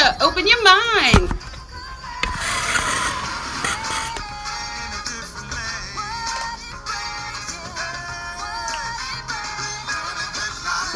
to open your mind.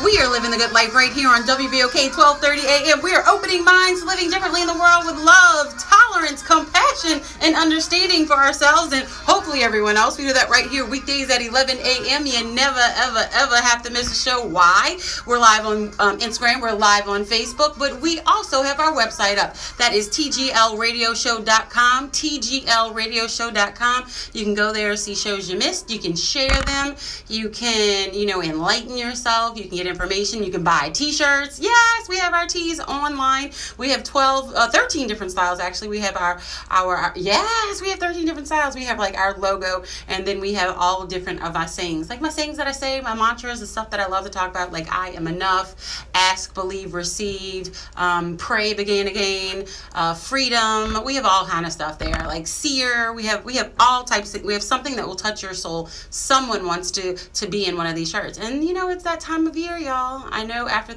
We are living the good life right here on WBOK 1230 AM. We are opening minds, living differently in the world with love, tolerance, compassion, and understanding for ourselves and hopefully everyone else. We do that right here weekdays at 11 a.m. You never, ever, ever have to miss a show. Why? We're live on Instagram. We're live on Facebook. But we also have our website up. That is tglradioshow.com, tglradioshow.com. You can go there, see shows you missed. You can share them. You can, enlighten yourself. You can get information. You can buy t-shirts. Yes, we have our tees online. We have 13 different styles actually. We have our yes, we have 13 different styles. We have like our logo, and then we have all different of our sayings. Like my sayings that I say, my mantras, the stuff that I love to talk about, like I am enough, ask, believe, receive, pray, begin again, freedom. We have all kind of stuff there. Like seer, we have all types we have something that will touch your soul. Someone wants to be in one of these shirts. And it's that time of year, y'all. I know after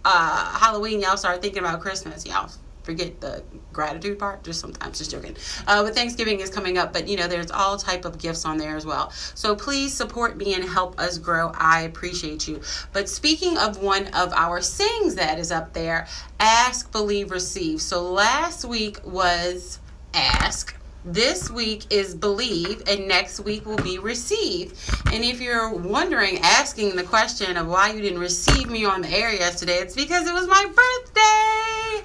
Halloween, y'all start thinking about Christmas, y'all. Forget the gratitude part, just joking. But Thanksgiving is coming up, but there's all type of gifts on there as well. So please support me and help us grow. I appreciate you. But speaking of one of our sayings that is up there, ask, believe, receive. So last week was ask. This week is believe, and next week will be receive. And if you're wondering, asking the question of why you didn't receive me on the air yesterday, it's because it was my birthday.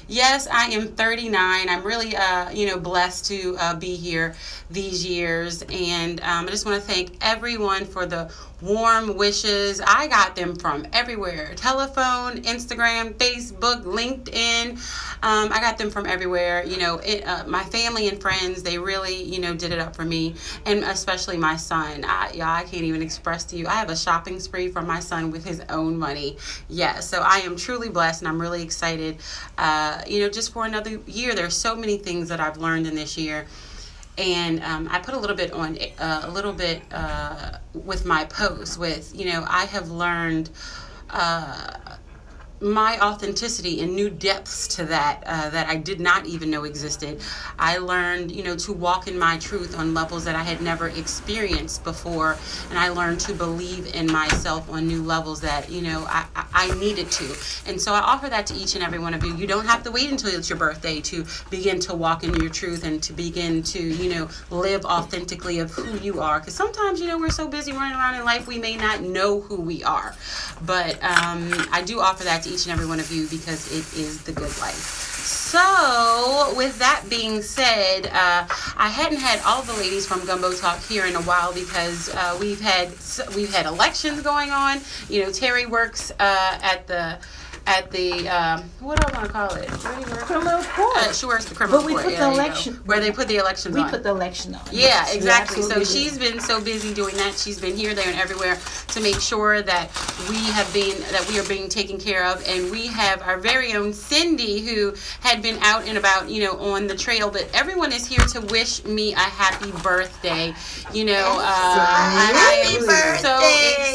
Yes, I am 39. I'm really, blessed to be here these years. And I just want to thank everyone for the warm wishes. I got them from everywhere. Telephone, Instagram, Facebook, LinkedIn. I got them from everywhere. My family and friends, they really, did it up for me. And especially my son. I can't even express to you. I have a shopping spree from my son with his own money. Yes, so I am truly blessed, and I'm really excited, just for another year. There's so many things that I've learned in this year. And I put a little bit with my post with, I have learned my authenticity and new depths to that I did not even know existed. I learned, to walk in my truth on levels that I had never experienced before, and I learned to believe in myself on new levels that, I needed to. And so I offer that to each and every one of you. You don't have to wait until it's your birthday to begin to walk in your truth and to begin to, live authentically of who you are. Because sometimes, we're so busy running around in life, we may not know who we are. But I do offer that to each and every one of you because it is the good life. So, with that being said, I hadn't had all the ladies from Gumbo Talk here in a while because we've had elections going on. Terry works at the what do I want to call it? Criminal court. She works the criminal court. But we put the election where they put the elections on. We put the election on. Yeah, exactly. So she's been so busy doing that. She's been here, there, and everywhere to make sure that we are being taken care of. And we have our very own Cindy, who had been out and about, on the trail. But everyone is here to wish me a happy birthday. Happy birthday! So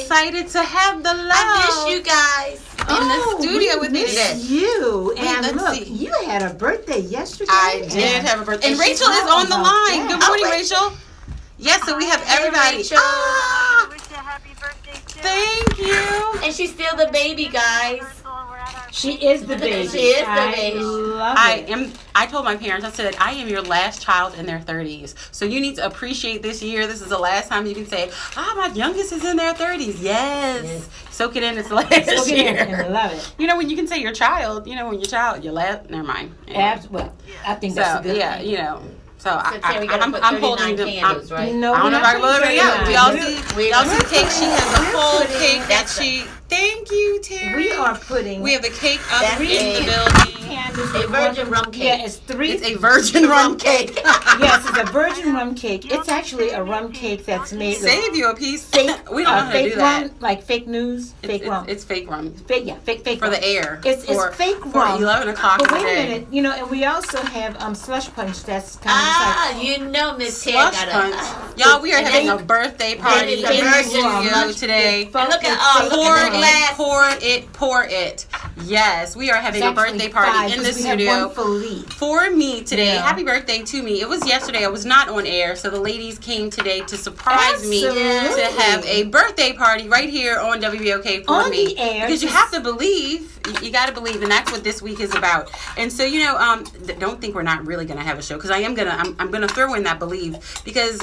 excited to have the love. I miss you guys. In the studio with me today. You. And let's look, see. you had a birthday yesterday. I did have a birthday. And Rachel is on the line. Good morning, Rachel. Yes, so we have everybody. Rachel. Ah, I wish you a happy birthday too. thank you. And she's still the baby, guys. First of all, we're at our She is the baby. She is the baby. I love it. I told my parents, I said, I am your last child in their 30s. So you need to appreciate this year. This is the last time you can say, my youngest is in their 30s. Yes. Soak it in. It's the last year. I love it. When you can say your child, when your child, your last, never mind. Well, I think that's a good thing. So Terry gotta put I'm holding 39 them. candles, right? No, I don't know if I can look it out. Y'all see the cake? She has a full cake that she. Thank you, Terry. We are putting. We have a cake up That's in the it. building. Candles. A virgin rum cake. Yeah, it's three. It's a virgin rum cake. Yes, it's a virgin rum cake. It's actually a rum cake that's made with Save you a piece. fake. We don't know how to fake do that. rum, like fake news, fake rum. It's fake rum. Fake, yeah, fake For rum. the air. It's fake For rum. 11 o'clock But in wait the a day. minute, and we also have slush punch that's kind Miss Terry Slush got punch. a... Y'all, we are And having then- a birthday party it's in a the virgin studio rum. today. of And look at fake look at Pour the it, glass. pour it, pour it. Yes, we are having a birthday party in the studio for me today. Yeah. Happy birthday to me. It was yesterday. I was not on air, so the ladies came today to surprise me to have a birthday party right here on WBOK for on me. The air. Because you have to believe. You got to believe, and that's what this week is about. And so, don't think we're not really going to have a show, because I'm gonna throw in that believe, because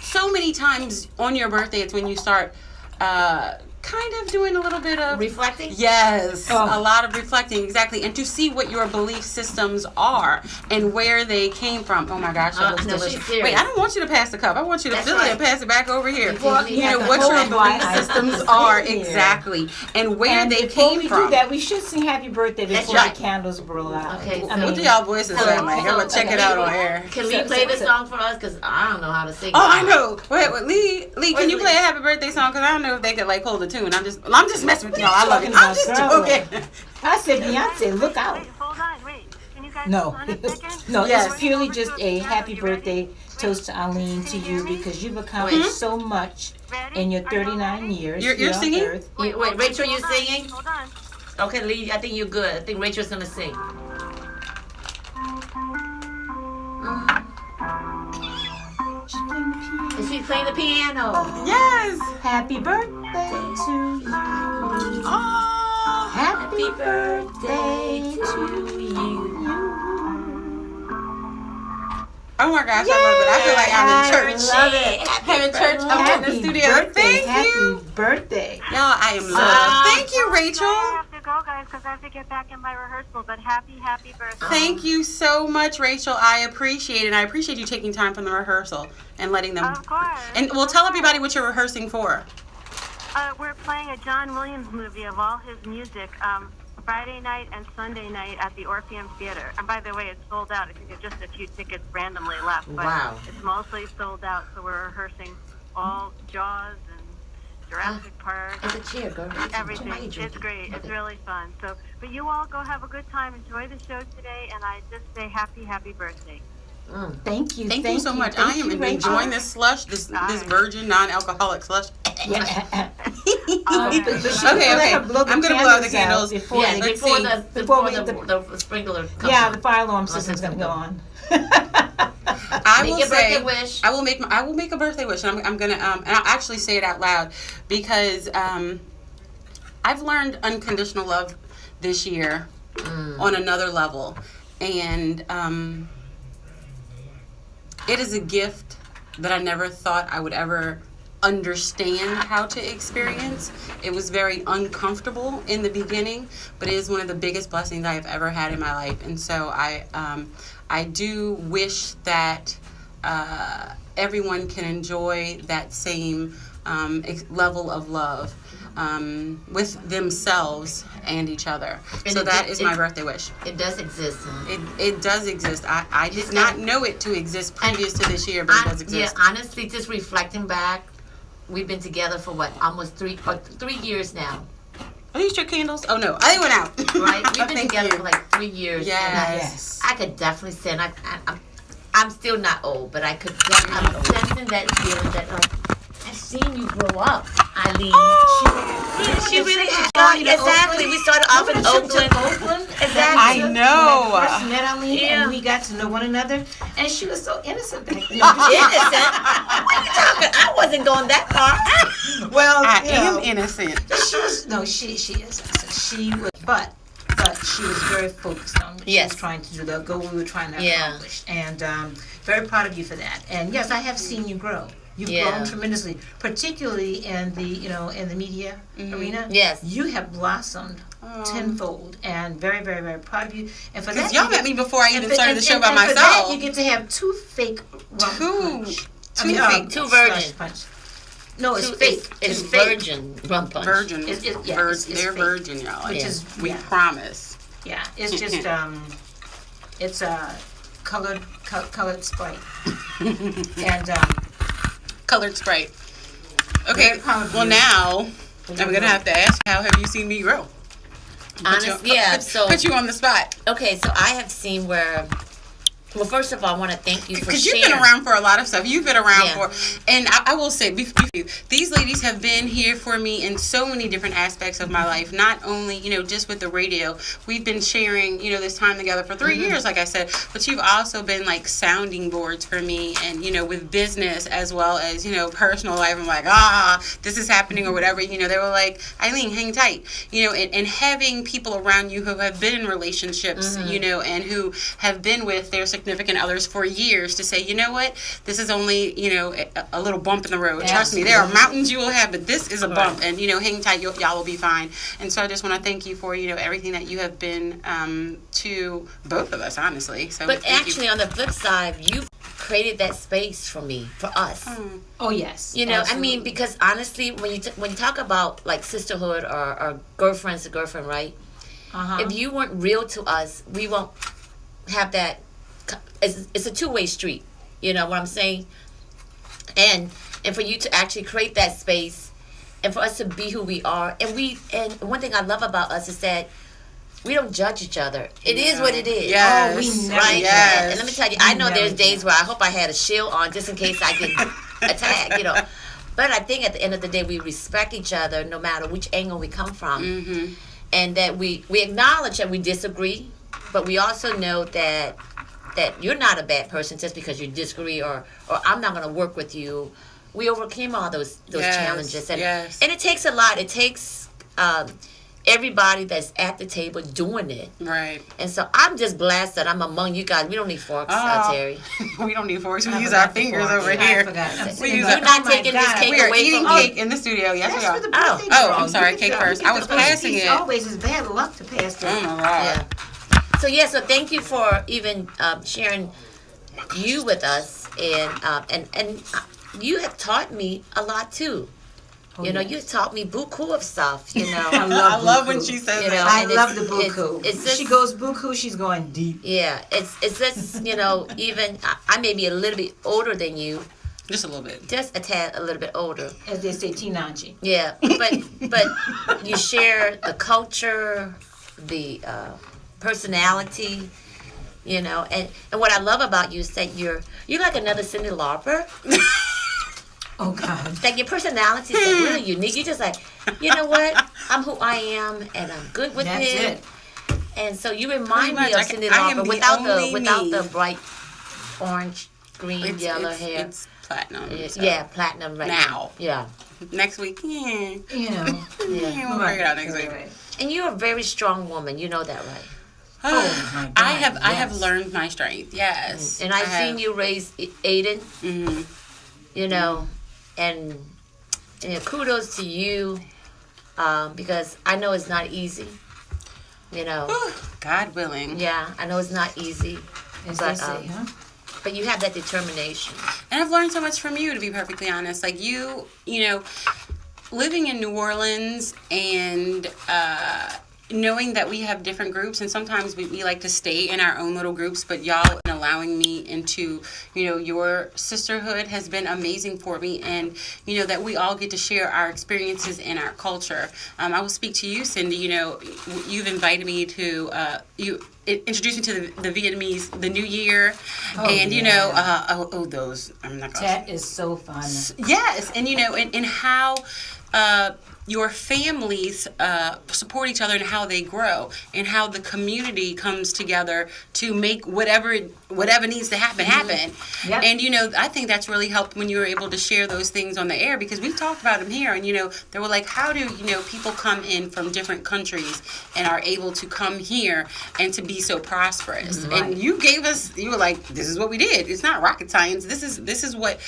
so many times on your birthday, it's when you start kind of doing a little bit of reflecting. Yes, a lot of reflecting, exactly, and to see what your belief systems are and where they came from. Oh my gosh, that looks delicious. Wait, I don't want you to pass the cup. I want you to fill it and pass it back over here. What your belief systems are, exactly, and where they came from. Before we do that, we should sing Happy Birthday before the candles blow out. Okay, what do y'all voices sound like? I'm gonna check it out on air. Can Lee play this song for us? Because I don't know how to sing. Oh, I know. Wait, Lee, can you play a Happy Birthday song? Because I don't know if they could hold the tune. I'm just messing with y'all. I love it. I'm just joking. I said, Beyonce, look out. Wait, hold on, wait. Can you guys No, hold on a second? no, it's purely just a happy birthday toast to Eileen, to you, because you've accomplished so much in your 39 years. You're singing? Wait, Rachel, you singing? Hold on. Okay, Lee, I think you're good. I think Rachel's gonna sing. Is she playing the piano? Yes. Happy birthday to you. Oh, happy birthday to you. Oh my gosh, I love it. I feel like I'm in church. I love it. Having church up in the studio. Thank you. Happy birthday. Y'all, I am loved. Thank you, Rachel. I have to go, guys, because I have to get back in my rehearsal. But happy birthday. Thank you so much, Rachel. I appreciate it. And I appreciate you taking time from the rehearsal and letting them. Of course. And we'll tell everybody what you're rehearsing for. We're playing a John Williams movie of all his music. Friday night and Sunday night at the Orpheum Theater. And by the way, it's sold out. I think there's just a few tickets randomly left. But wow. It's mostly sold out, so we're rehearsing all Jaws and Jurassic Park. It's a cheer, girl. Everything. It's great. It's really fun. So, but you all go have a good time. Enjoy the show today, and I just say happy birthday. Thank you. Thank you so much. I am enjoying this slush, this virgin non-alcoholic slush. Yeah. Okay. I'm gonna blow out the candles before the sprinkler comes on. The fire alarm system's gonna go on. I will make a birthday wish, and I'm gonna and I'll actually say it out loud, because I've learned unconditional love this year on another level, and it is a gift that I never thought I would ever understand how to experience. It was very uncomfortable in the beginning, but it is one of the biggest blessings I have ever had in my life. And so I do wish that everyone can enjoy that same level of love with themselves and each other. And so that is my birthday wish. It does exist. Huh? It does exist. I did not know it to exist previous to this year, but it does exist. Yeah, honestly, just reflecting back, we've been together for almost 3 years now. Are these your candles? Oh no, they went out. Right, we've been together for like 3 years. Yes. And I could definitely say, and I'm still not old, but I'm sensing that feeling that I've seen you grow up, Eileen. She really enjoyed it. Exactly. We started off in Oakland. Exactly. I know. When we first met Eileen, and we got to know one another, and she was so innocent back then. Innocent? What are you talking? I wasn't going that far. Well, I am innocent. She was. No, she is. She was, but she was very focused on what she was trying to do, the goal we were trying to accomplish, and very proud of you for that. And yes, I have seen you grow. You've grown tremendously, particularly in the media arena. Yes, you have blossomed tenfold, and very, very, very proud of you. And for that, y'all met me before I even started the show by myself. For that, you get to have 2 fake rum punch. Two virgin. No, it's fake. It's virgin rum punch. Virgin. They're virgin, y'all. Which is we promise. Yeah, it's just it's a colored Sprite and colored Sprite. Okay, well now I'm gonna have to ask, how have you seen me grow? Honestly, put you on the spot. Okay, so I have seen where Well, first of all, I want to thank you for sharing. Because you've been around for a lot of stuff. You've been around and I will say, these ladies have been here for me in so many different aspects of my life. Not only, just with the radio. We've been sharing, this time together for 3 years, like I said. But you've also been like sounding boards for me, and with business as well as personal life. I'm like, this is happening or whatever. They were like, Eileen, hang tight. And having people around you who have been in relationships, and who have been with their significant others for years to say, you know what, this is only, a little bump in the road. Trust me, there are mountains you will have, but this is a bump, and, hang tight, y'all will be fine. And so I just want to thank you for, everything that you have been to both of us, honestly. So, but actually, on the flip side, you created that space for me, for us. Oh, yes. I mean, because honestly, when you talk about, like, sisterhood or girlfriend's a girlfriend, right? If you weren't real to us, we won't have that. It's a two-way street, you know what I'm saying? And for you to actually create that space, and for us to be who we are, and one thing I love about us is that we don't judge each other. It is what it is. Yes. We never right? Yes. And let me tell you, I know there's days where I hope I had a shield on just in case I get attacked, But I think at the end of the day, we respect each other no matter which angle we come from. And that we acknowledge that we disagree, but we also know that you're not a bad person just because you disagree, or I'm not going to work with you. We overcame all those challenges, and it takes a lot. It takes everybody that's at the table doing it. Right. And so I'm just blessed that I'm among you guys. We don't need forks, Terry. We don't need forks. We use our fingers over here. You're not taking this cake we are away eating from cake in the studio. Yes, we are. For the birthday I'm sorry. Cake first. I was passing it. Always is bad luck to pass Oh, that. my God. Yeah. So thank you for even sharing you with us, and you have taught me a lot too. You taught me buku of stuff. I love when she says that. I love the buku. It's she goes buku, she's going deep. Yeah, it's just even I may be a little bit older than you. Just a little bit. Just a little bit older. As they say, Tinanchi. Yeah, but you share the culture, the personality, and what I love about you is that you're like another Cyndi Lauper. Oh, God. Like your personality is really unique. You're just like, you know what? I'm who I am, and I'm good with it. And so you remind me of Cyndi Lauper without the bright orange, green, yellow hair. It's platinum. Platinum right now. Yeah. Next week, Yeah. We'll figure it out next week. And you're a very strong woman. You know that, right? Oh my God, I have learned my strength. Yes. And I've seen you raise Aiden. And kudos to you, because I know it's not easy. God willing. Yeah, I know it's not easy. But you have that determination. And I've learned so much from you, to be perfectly honest. Like you living in New Orleans and knowing that we have different groups, and sometimes we like to stay in our own little groups, but y'all allowing me into your sisterhood has been amazing for me, and that we all get to share our experiences and our culture. I will speak to you, Cyndi. You've invited me to introduced me to the Vietnamese, the New Year, and those I'm not gonna. That is so fun. Yes, and and how your families support each other and how they grow, and how the community comes together to make whatever needs to happen. Yep. And I think that's really helped when you were able to share those things on the air, because we talked about them here, and they were like, how do people come in from different countries and are able to come here and to be so prosperous? Right. And you were like, this is what we did. It's not rocket science. This is what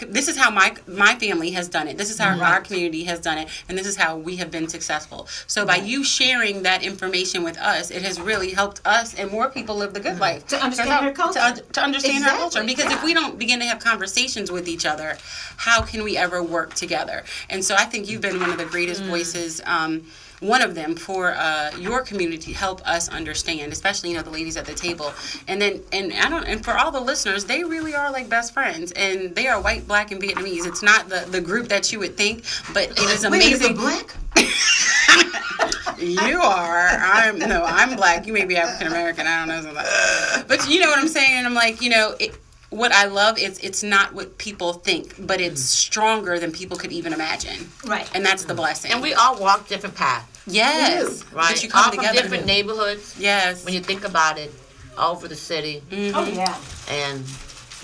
this is how my family has done it. This is how our community has done it, and this is how we have been successful. So by you sharing that information with us, it has really helped us and more people live the good life. To understand our culture. To understand our culture. Because if we don't begin to have conversations with each other, how can we ever work together? And so I think you've been one of the greatest voices, one of them for your community, help us understand, especially the ladies at the table, and for all the listeners, they really are like best friends, and they are white, black, and Vietnamese. It's not the group that you would think, but it is amazing. Wait, is it black? You are. I'm black. You may be African American. I don't know something. But you know what I'm saying? And I'm like, what I love is it's not what people think, but it's stronger than people could even imagine. Right. And that's the blessing. And we all walk different paths. Yes. Right. But you come all together. from different neighborhoods. Yes. When you think about it, all over the city. Mm-hmm. Oh, yeah.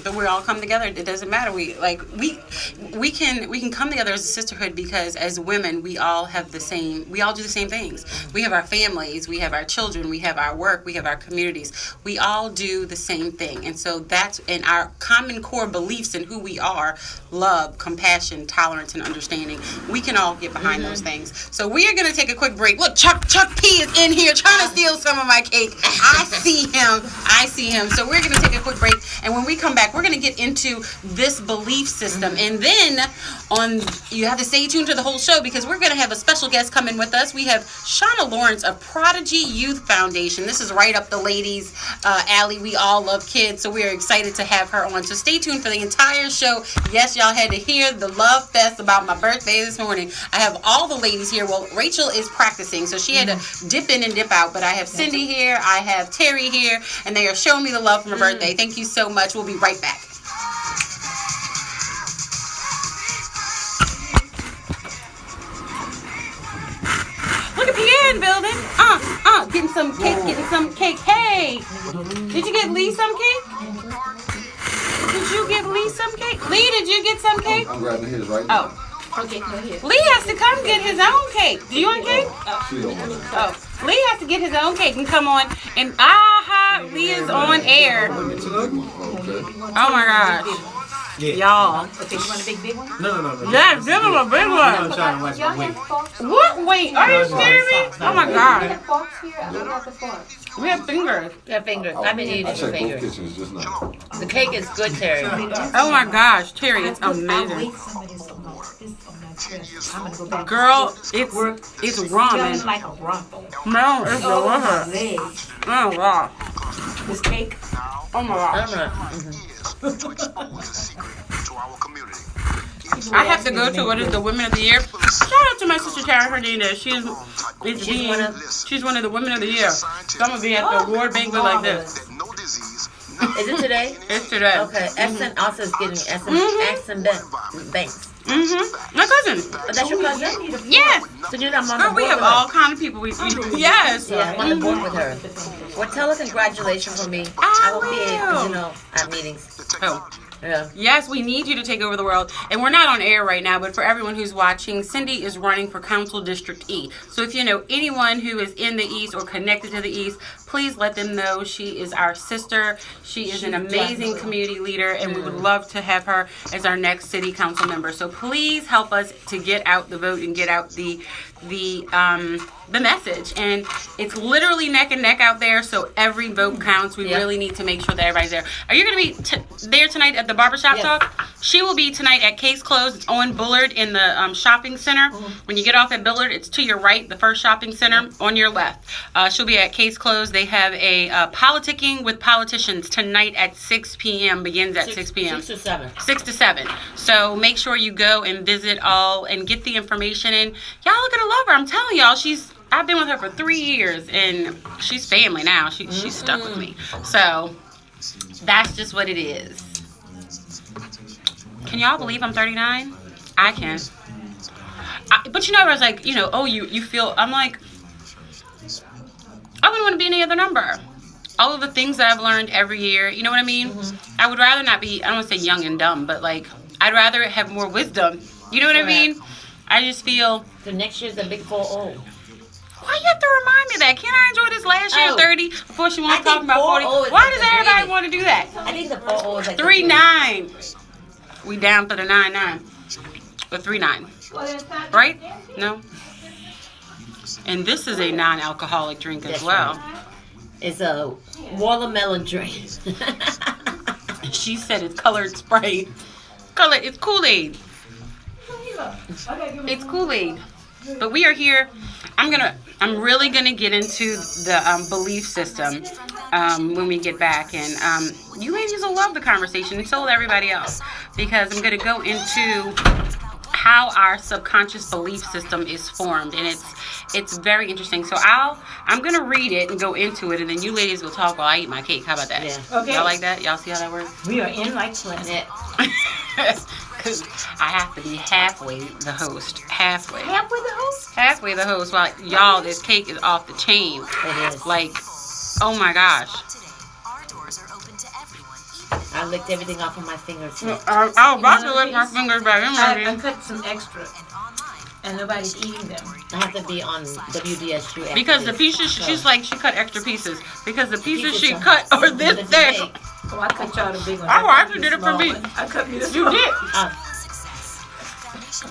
But we all come together. It doesn't matter. We can come together as a sisterhood because as women we all do the same things. We have our families, we have our children, we have our work, we have our communities. We all do the same thing. And so that's in our common core beliefs in who we are: love, compassion, tolerance, and understanding. We can all get behind those things. So we are going to take a quick break. Look, Chuck P is in here trying to steal some of my cake. I see him. So we're going to take a quick break, and when we come back, we're going to get into this belief system. And then you have to stay tuned to the whole show because we're going to have a special guest coming with us. We have Shauna Lawrence of Prodigy Youth Foundation. This is right up the ladies' alley. We all love kids, so we are excited to have her on. So stay tuned for the entire show. Yes, y'all had to hear the love fest about my birthday this morning. I have all the ladies here. Well, Rachel is practicing, so she had to dip in and dip out. But I have Cindy here. I have Terry here, and they are showing me the love for my birthday. Thank you so much. We'll be right back. Look at Pierre building. Getting some cake. Hey, did you get Lee some cake? Did you give Lee some cake? Lee, did you get some cake? I'm grabbing his right now. Oh. Okay, go ahead. Lee has to come get his own cake. Do you want cake? Lee has to get his own cake and come on. And Lee is on air. Oh my gosh. Yeah. Y'all. Okay, you want a big one? No. Yes, give him a big one. I'm trying to watch my weight. What? Wait, are you serious me? Oh my God. Forks here. I don't have the forks. We have fingers. Yeah, fingers. I've been eating I your checked both fingers. kitchens just now. The cake is good, Terry. Oh my gosh, Terry, it's amazing. I'm gonna go back. Girl, it's ramen. Like a ruffle. No, it's delicious. Oh wow. This cake. Oh my gosh. I have to go to what is the Women of the Year. Shout out to my sister Tara Hernandez. She's one of the Women of the Year. So I'm gonna be at the award banquet like this. Is it today? It's today. Okay. Essen also is getting Essen Banks. My cousin. Oh, that's your cousin? Yes. So you're not on the Girl, board we have with all her. kind of people. Yes. Yeah, I'm on the board with her. Well, tell her congratulations for me. I will be, at meetings. Oh. Yeah. Yes, we need you to take over the world. And we're not on air right now, but for everyone who's watching, Cindy is running for Council District E. So if you know anyone who is in the East or connected to the East, please let them know she is our sister. She is an amazing community leader, and we would love to have her as our next city council member. So please help us to get out the vote and get out the message. And it's literally neck and neck out there, so every vote counts. We really need to make sure that everybody's there. Are you going to be there tonight at the barbershop talk? She will be tonight at Case Closed. It's on Bullard in the shopping center. When you get off at Bullard, it's to your right, the first shopping center, on your left. She'll be at Case Closed. They have a politicking with politicians tonight at 6 p.m. Begins at 6 p.m. 6 to 7. 6 to 7. So make sure you go and visit all and get the information. And y'all are going to love her. I'm telling y'all, I've been with her for 3 years, and she's family now. She's stuck with me. So that's just what it is. Can y'all believe I'm 39? I can. But I was like, you feel, I'm like, I wouldn't want to be any other number. All of the things that I've learned every year, you know what I mean? I would rather not be, I don't want to say young and dumb, but like, I'd rather have more wisdom. You know what I mean? I just feel. So next year's the big 4-0. Why you have to remind me of that? Can't I enjoy this last year 30 before she wants to talk about 40? Why does everybody want to do that? I think the 4-0 is like 3-9. We down for the 9-9. Or 3-9. Right? No? And this is a non-alcoholic drink as well. Right. It's a watermelon drink. She said it's colored Sprite. It's Kool-Aid. It's Kool-Aid. But we are here. I'm really gonna get into the belief system when we get back, and you ladies will love the conversation, and so will everybody else, because I'm gonna go into how our subconscious belief system is formed, and it's very interesting. So I'm gonna read it and go into it, and then you ladies will talk while I eat my cake. How about that? Yeah. Okay. Y'all like that? Y'all see how that works? We are in like Flynn. Yeah. Because I have to be halfway the host. Halfway. Halfway the host? Halfway the host. While y'all, this cake is off the chain. It is. Like, oh my gosh. I licked everything off of my fingers. I was about to lick my fingers back in I cut some extra, and nobody's eating them. I have to be on WDSU. Because the pieces, she's like, she cut extra pieces. Because the pieces she cut are this thick. Oh, I cut y'all the big one. Oh, I actually did it for me. I cut me the You small did.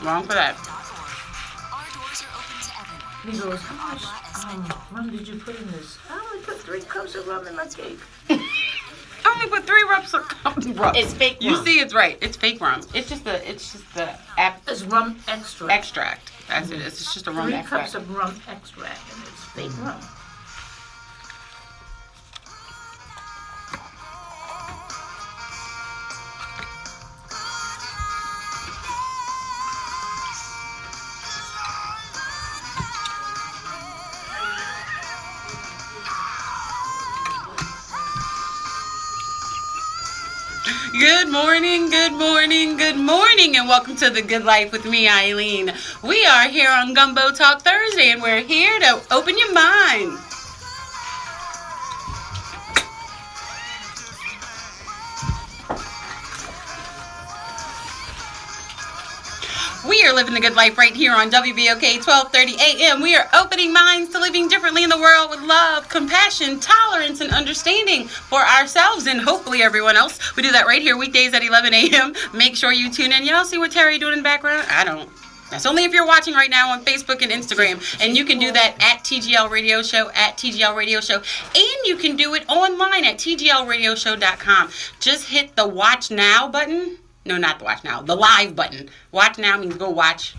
one. Wrong for that. He goes, how much rum did you put in this? I only put 3 cups of rum in my cake. I only put 3 rum. It's fake rum. You see, it's right. It's fake rum. It's just the It's rum extract. extract. That's it. It's just a rum 3 extract. cups of rum extract, and it's fake rum. Good morning, good morning, good morning, and welcome to The Good Life with me, Eileen. We are here on Gumbo Talk Thursday, and we're here to open your mind. We are living the good life right here on WBOK 1230 AM. We are opening minds to living differently in the world with love, compassion, tolerance, and understanding for ourselves and hopefully everyone else. We do that right here weekdays at 11 a.m. Make sure you tune in. Y'all see what Terry doing in the background? I don't. That's only if you're watching right now on Facebook and Instagram. And you can do that at TGL Radio Show, at TGL Radio Show. And you can do it online at tglradioshow.com. Just hit the Watch Now button. No, not the Watch Now. The Live button. Watch Now means go watch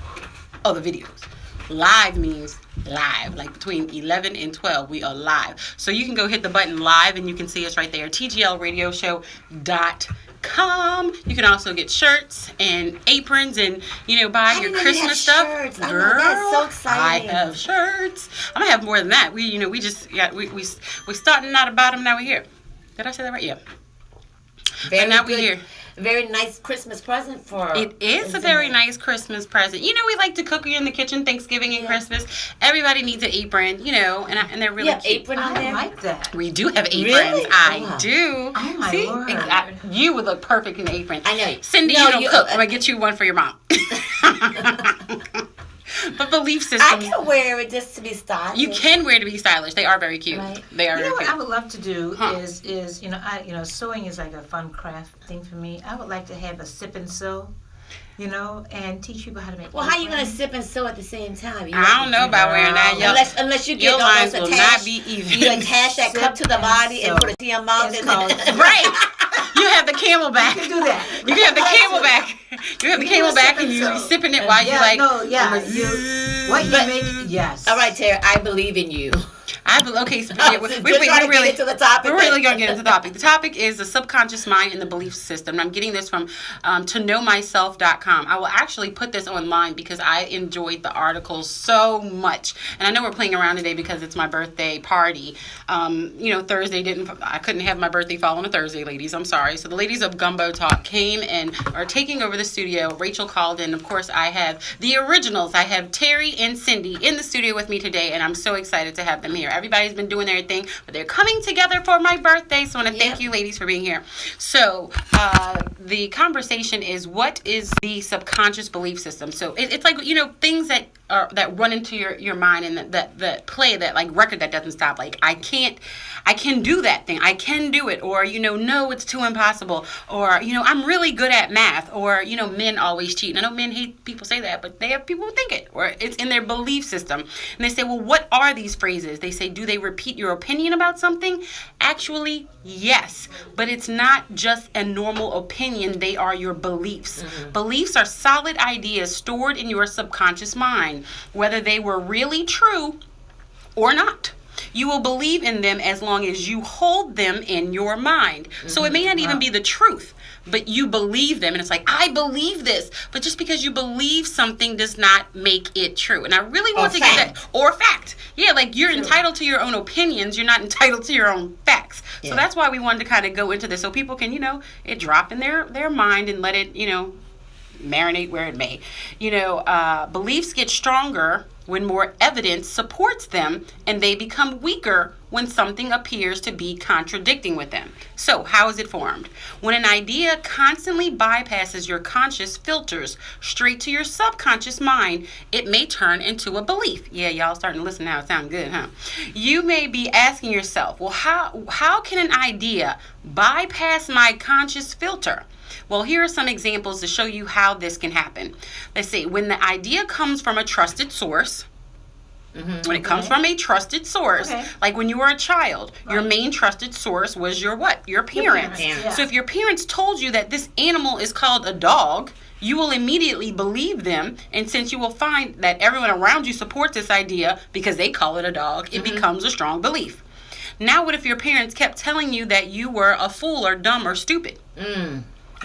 other videos. Live means live. Like between 11 and 12, we are live. So you can go hit the button live and you can see us right there. tglradioshow.com. You can also get shirts and aprons and, buy your Christmas stuff. Shirts. Girl, I know, that's so exciting. I have shirts. I'm going to have more than that. We starting out about them. Now we're here. Did I say that right? Yeah. Very and now good. we're here. Very nice Christmas present for. It is a very nice Christmas present. We like to cook in the kitchen Thanksgiving and Christmas. Everybody needs an apron, and they're really cute. Apron on there? I like that. We do have aprons. Really? I do. Oh, my See? Lord. You would look perfect in an apron. I know. Cindy, No, you don't you- cook. I'm going to get you one for your mom. But belief system. I can wear it just to be stylish. You can wear to be stylish. They are very cute. Right. They are You know very what I cute. would love to do is sewing is like a fun craft thing for me. I would like to have a sip and sew, and teach people how to make. Well, how you gonna aprons. sip and sew at the same time? I don't know about wearing that. Unless you Your get lines almost will attached. not be even. You attach that cup to the body and put it to your mouth. It's and called- Right. You have the camelback. You can do that. You can have the camelback. You have the You can do a camelback sip and and you be sew. sipping it while you like. What you make? Yes. All right, Terry, I believe in you. Okay, so We're trying to get into the topic. We're really going to get into the topic. The topic is the subconscious mind and the belief system. And I'm getting this from toknowmyself.com. I will actually put this online because I enjoyed the article so much. And I know we're playing around today because it's my birthday party. Thursday I couldn't have my birthday fall on a Thursday, ladies. I'm sorry. So the ladies of Gumbo Talk came and are taking over the studio. Rachel called in. Of course, I have the originals. I have Terry and Cindy in the studio with me today, and I'm so excited to have them here. Everybody's been doing their thing, but they're coming together for my birthday, so I want to thank you ladies for being here. So the conversation is, what is the subconscious belief system? So it's like, things that run into your mind and that play, that like record that doesn't stop. Like, I can do that thing. I can do it. Or, no, it's too impossible. Or, I'm really good at math. Or, men always cheat. And I know men hate people say that, but they have people who think it. Or it's in their belief system. And they say, well, what are these phrases? They say, do they repeat your opinion about something? Actually, yes. But it's not just a normal opinion. They are your beliefs. Mm-hmm. Beliefs are solid ideas stored in your subconscious mind, whether they were really true or not. You will believe in them as long as you hold them in your mind. So it may not even be the truth, but you believe them. And it's like, I believe this. But just because you believe something does not make it true. And I really want to get that. Or fact. Yeah, like you're entitled to your own opinions. You're not entitled to your own facts. Yeah. So that's why we wanted to kind of go into this so people can, it drop in their mind and let it, marinate where it may. Beliefs get stronger when more evidence supports them, and they become weaker when something appears to be contradicting with them. So, how is it formed? When an idea constantly bypasses your conscious filters straight to your subconscious mind, it may turn into a belief. Yeah, y'all starting to listen now. It sounds good, huh? You may be asking yourself, well, how can an idea bypass my conscious filter? Well, here are some examples to show you how this can happen. Let's see. When the idea comes from a trusted source, when it comes from a trusted source, like when you were a child, your main trusted source was your what? Your parents. So if your parents told you that this animal is called a dog, you will immediately believe them. And since you will find that everyone around you supports this idea because they call it a dog, it becomes a strong belief. Now, what if your parents kept telling you that you were a fool or dumb or stupid?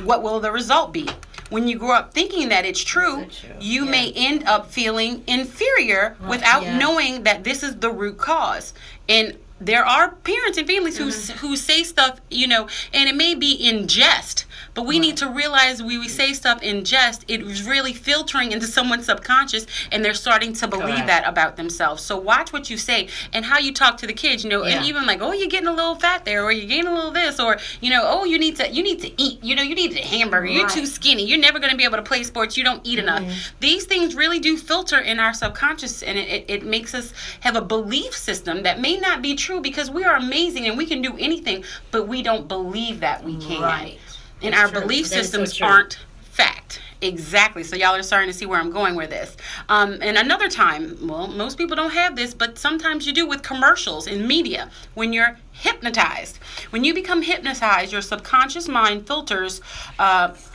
What will the result be? When you grow up thinking that it's true, you may end up feeling inferior without knowing that this is the root cause. And there are parents and families who say stuff, and it may be in jest, but we need to realize when we say stuff in jest, it is really filtering into someone's subconscious, and they're starting to believe that about themselves. So watch what you say and how you talk to the kids, and even like, oh, you're getting a little fat there, or you're gaining a little this, or, oh, you need to eat, you need a hamburger, you're too skinny, you're never going to be able to play sports, you don't eat enough. These things really do filter in our subconscious, and it makes us have a belief system that may not be true, because we are amazing and we can do anything, but we don't believe that we can. Right. And our belief systems aren't fact. Exactly. So y'all are starting to see where I'm going with this. And another time, well, most people don't have this, but sometimes you do with commercials in media when you're hypnotized. When you become hypnotized, your subconscious mind filters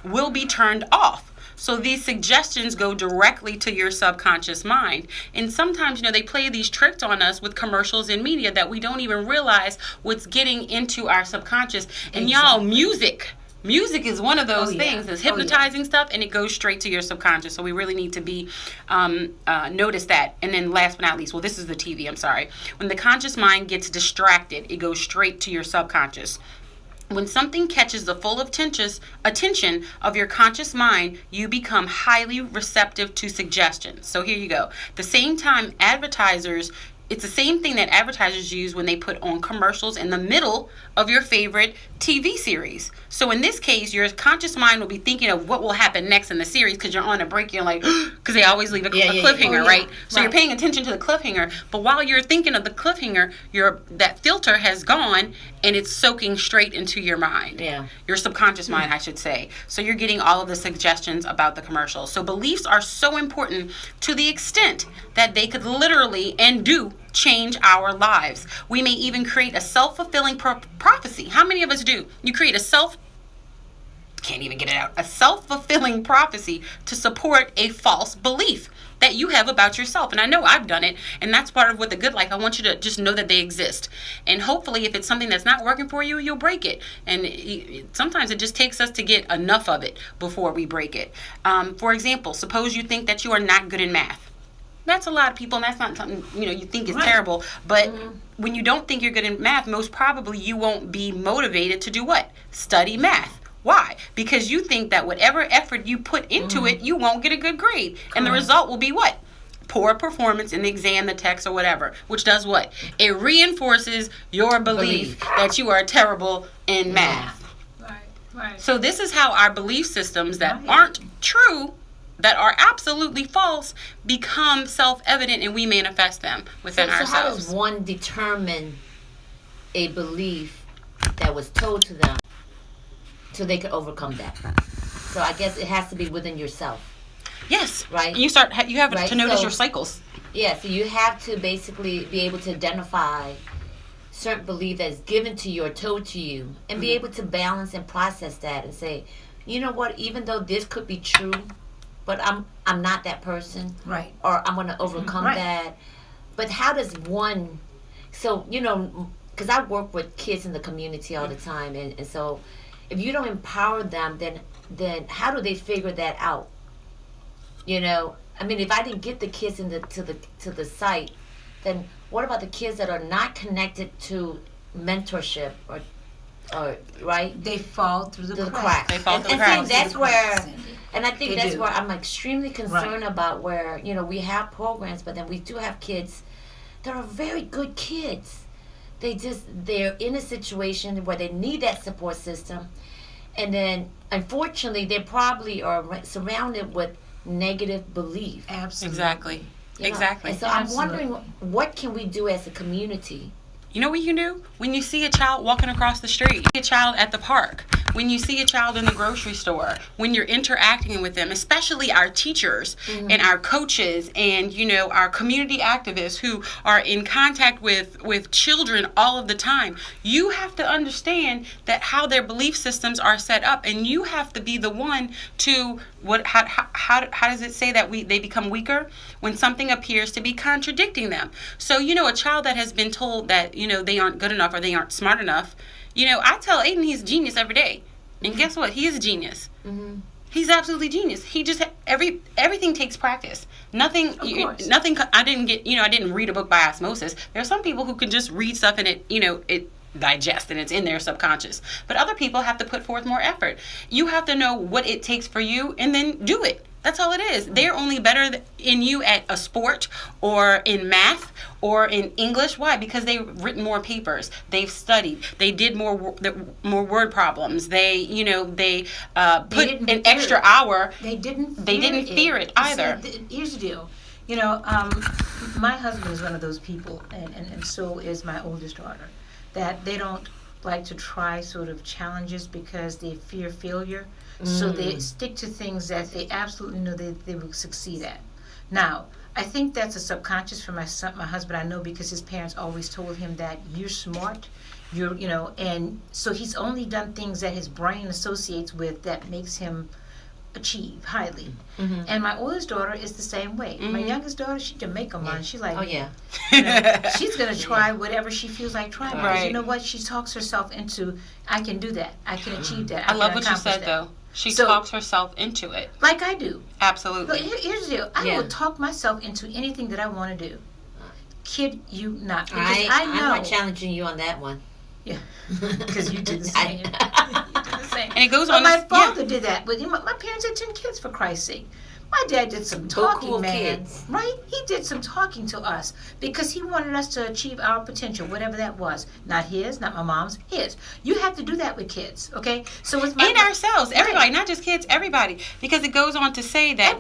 will be turned off. So these suggestions go directly to your subconscious mind. And sometimes, they play these tricks on us with commercials and media that we don't even realize what's getting into our subconscious. And y'all, music is one of those things that's hypnotizing stuff, and it goes straight to your subconscious. So we really need to be notice that. And then last but not least, well, this is the TV, I'm sorry. When the conscious mind gets distracted, it goes straight to your subconscious. When something catches the full attention of your conscious mind, you become highly receptive to suggestions. So here you go. It's the same thing that advertisers use when they put on commercials in the middle of your favorite TV series. So in this case, your conscious mind will be thinking of what will happen next in the series because you're on a break. You're like, because they always leave a cliffhanger, right? So you're paying attention to the cliffhanger. But while you're thinking of the cliffhanger, that filter has gone and it's soaking straight into your mind. Yeah. Your subconscious mind, I should say. So you're getting all of the suggestions about the commercial. So beliefs are so important to the extent that they could literally and do change our lives. We may even create a self-fulfilling prophecy. How many of us do? You create a self-fulfilling prophecy to support a false belief that you have about yourself. And I know I've done it, and that's part of what the good life. I want you to just know that they exist. And hopefully if it's something that's not working for you, you'll break it. And sometimes it just takes us to get enough of it before we break it. For example, suppose you think that you are not good in math. That's a lot of people, and that's not something, you think is terrible. But when you don't think you're good in math, most probably you won't be motivated to do what? Study math. Why? Because you think that whatever effort you put into it, you won't get a good grade. And the result will be what? Poor performance in the exam, the test, or whatever. Which does what? It reinforces your belief that you are terrible in math. Right. So this is how our belief systems that aren't true, that are absolutely false, become self-evident, and we manifest them within ourselves. So how does one determine a belief that was told to them so they could overcome that? So I guess it has to be within yourself. Yes. Right? And you have to notice your cycles. Yeah, so you have to basically be able to identify certain belief that's given to you or told to you, and be able to balance and process that and say, you know what, even though this could be true, but I'm not that person. Right. Or I'm going to overcome that. But how does one... So, because I work with kids in the community all the time, and so if you don't empower them, then how do they figure that out? I mean, if I didn't get the kids to the site, then what about the kids that are not connected to mentorship or right? They fall through the cracks. They fall through the cracks. That's where, and I think that's where I'm extremely concerned about where, we have programs, but then we do have kids that are very good kids. They're in a situation where they need that support system. And then, unfortunately, they probably are surrounded with negative belief. Absolutely. Exactly. And so I'm wondering, what can we do as a community? You know what you can do? When you see a child walking across the street, a child at the park, when you see a child in the grocery store, when you're interacting with them, especially our teachers and our coaches and, our community activists who are in contact with children all of the time, you have to understand that how their belief systems are set up, and you have to be the one to, how does it say that they become weaker? When something appears to be contradicting them. So, a child that has been told that, they aren't good enough or they aren't smart enough, I tell Aiden he's a genius every day. And guess what? He is a genius. Mm-hmm. He's absolutely genius. He just, everything takes practice. Nothing, I didn't read a book by osmosis. There are some people who can just read stuff and it digest and it's in their subconscious. But other people have to put forth more effort. You have to know what it takes for you and then do it. That's all it is. They're only better in you at a sport or in math or in English. Why? Because they've written more papers. They've studied. They did more word problems. They put an extra hour. They didn't fear it either. See, here's the deal. My husband is one of those people, and so is my oldest daughter, that they don't like to try sort of challenges because they fear failure. So they stick to things that they absolutely know they will succeed at. Now, I think that's a subconscious for my husband. I know because his parents always told him that you're smart, and so he's only done things that his brain associates with that makes him achieve highly. Mm-hmm. And my oldest daughter is the same way. Mm-hmm. My youngest daughter, she's Jamaican mom. She's like, she's going to try whatever she feels like trying. Because you know what? She talks herself into, I can do that. I can achieve that. I love what you said, though. She talks herself into it. Like I do. Absolutely. But here's the deal. I will talk myself into anything that I want to do. Kid you not. Because I know. I'm not challenging you on that one. Yeah. Because you did the same. And it goes on. My father did that. But my parents had 10 kids, for Christ's sake. My dad did some talking, cool man. Kids. Right? He did some talking to us because he wanted us to achieve our potential, whatever that was. Not his, not my mom's, his. You have to do that with kids, okay? So with my ourselves, everybody, not just kids, everybody, because it goes on to say that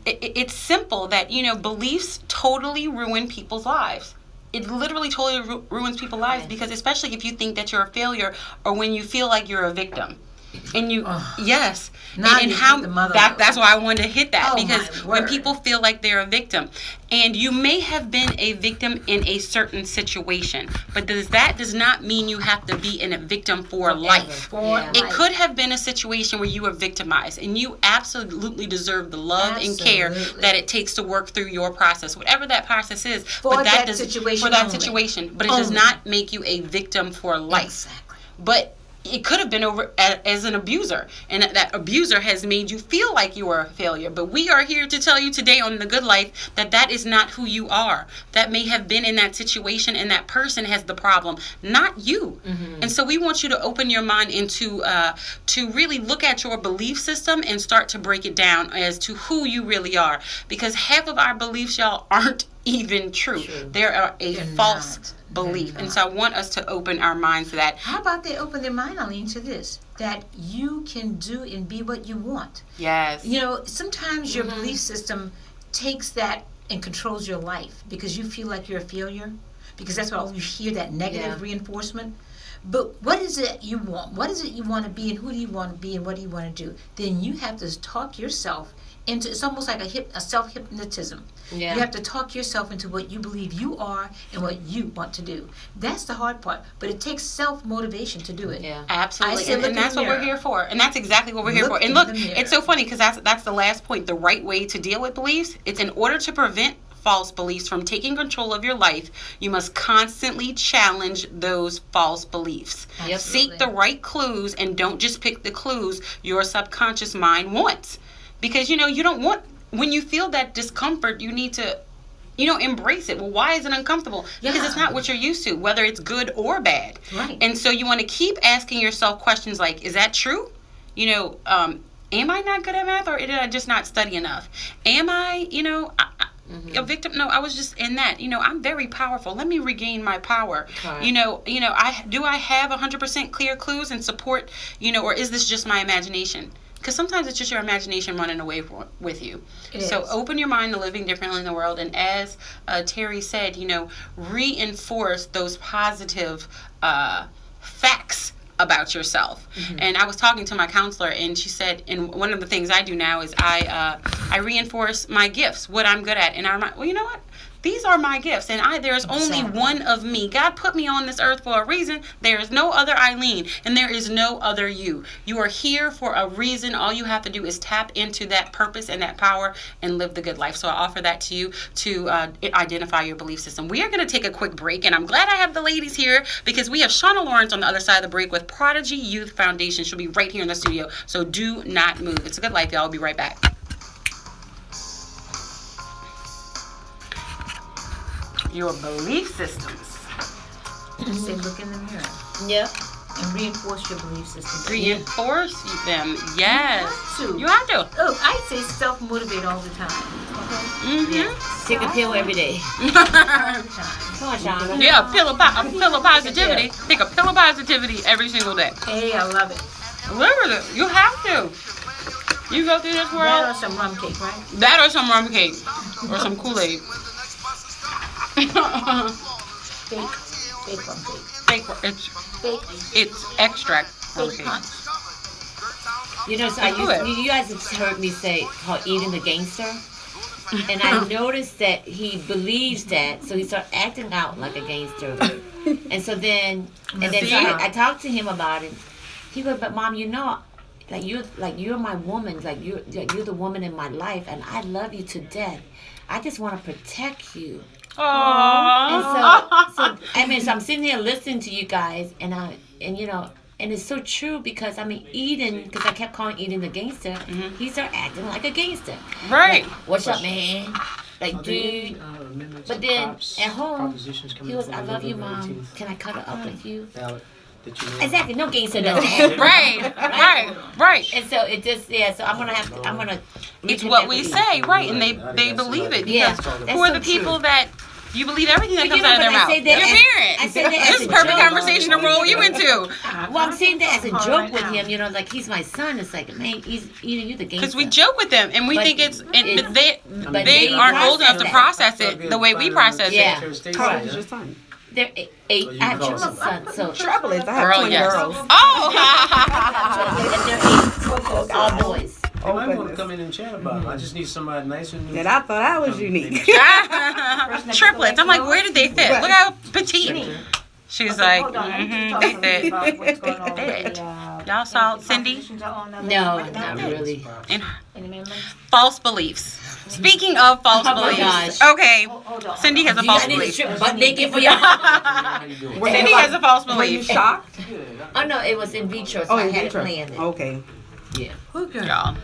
it's simple that beliefs totally ruin people's lives. It literally totally ruins people's lives because especially if you think that you're a failure or when you feel like you're a victim. And that's why I wanted to hit that because when people feel like they're a victim, and you may have been a victim in a certain situation, but that does not mean you have to be in a victim for life. It could have been a situation where you were victimized, and you absolutely deserve the love and care that it takes to work through your process, whatever that process is. But that situation, but it does not make you a victim for life. Exactly. But it could have been over as an abuser, and that abuser has made you feel like you are a failure. But we are here to tell you today on The Good Life that is not who you are. That may have been in that situation, and that person has the problem, not you. Mm-hmm. And so we want you to open your mind into to really look at your belief system and start to break it down as to who you really are. Because half of our beliefs, y'all, aren't even true. There are false belief. And so I want us to open our minds to that. How about they open their mind, Eileen, to this? That you can do and be what you want. Yes. Sometimes your belief system takes that and controls your life because you feel like you're a failure. Because that's what you hear, that negative reinforcement. But what is it you want? What is it you want to be, and who do you want to be, and what do you want to do? Then you have to talk yourself into, it's almost like a self-hypnotism. Yeah. You have to talk yourself into what you believe you are and what you want to do. That's the hard part, but it takes self-motivation to do it. Yeah, absolutely. And that's what we're here for. And that's exactly what we're here for. And look, it's so funny because that's the last point. The right way to deal with beliefs, it's in order to prevent false beliefs from taking control of your life, you must constantly challenge those false beliefs. Absolutely. Seek the right clues and don't just pick the clues your subconscious mind wants. Because, you don't want, when you feel that discomfort, you need to, embrace it. Well, why is it uncomfortable? Because it's not what you're used to, whether it's good or bad. Right. And so you want to keep asking yourself questions like, is that true? Am I not good at math, or did I just not study enough? Am I, a victim? No, I was just in that. I'm very powerful. Let me regain my power. Right. I have 100% clear clues and support, or is this just my imagination? Because sometimes it's just your imagination running away with you. So open your mind to living differently in the world. And as Terry said, reinforce those positive facts about yourself. And I was talking to my counselor, and she said, and one of the things I do now is I reinforce my gifts, what I'm good at, and I remind, well, you know what? These are my gifts, and there is only one of me. God put me on this earth for a reason. There is no other Eileen, and there is no other you. You are here for a reason. All you have to do is tap into that purpose and that power and live the good life. So I offer that to you to identify your belief system. We are going to take a quick break, and I'm glad I have the ladies here because we have Shauna Lawrence on the other side of the break with Prodigy Youth Foundation. She'll be right here in the studio, so do not move. It's a good life, y'all. I'll be right back. Your belief systems. Say, look in the mirror. Yep. And reinforce your belief system. Reinforce them. Yes. You You have to. Oh, I say self-motivate all the time. Okay? Take a pill every day. All the time. Come on, Sean. Yeah, a pill of positivity. Take a pill of positivity every single day. Hey, I love it. Literally, you have to. You go through this That world. or some rum cake, right? That or some rum cake. Or some Kool-Aid. Fake rum cake. It's extract rum Fake cake. punch. So you guys have heard me say called eating the gangster. And I noticed that he believes that, so he started acting out like a gangster. And so then I talked to him about it. He goes, but Mom, you're my woman, you're the woman in my life, and I love you to death. I just want to protect you. Aww. So I'm sitting here listening to you guys, and it's so true because Eden, because I kept calling Eden the gangster. He started acting like a gangster. Right. Like, what's up, man? Like, dude. But then at home, he was, I love you, Mom. Can I cuddle up with you? Exactly. No gangster does that. Right. And so it just, so I'm gonna. It's what we say, right? And they believe it because who are the people that you believe everything that comes out of their mouth? Your parents. I say that This as is a perfect joke. conversation to roll you into. Well, I'm saying that as a joke with him, like he's my son. It's like, man, you're the gangster. Because we joke with them and we But think it's, it's- they aren't old enough to process it the way we process Yeah. it. How old is your son? They're 8. I have triplets son, so Triplets. I have Girl, twin yes. girls. Oh! and they're 8, all boys. I might want to goodness. come in and chat about it. I just need somebody nice and And I thought I was unique. Triplets. I'm like, where did they fit? Look how petite. She's like, they fit. What's going on They with did. Y'all saw Cindy? No, not really. And Any amendments? false beliefs. Speaking of false Oh my beliefs. gosh. Okay. Hold on. Cindy has a You false guys need to belief. strip butt naked for y'all. how you doing? Cindy has a false Were you belief. shocked? Oh no, it was in vitro, so I in had vitro. it planned. Okay. Yeah. Y'all.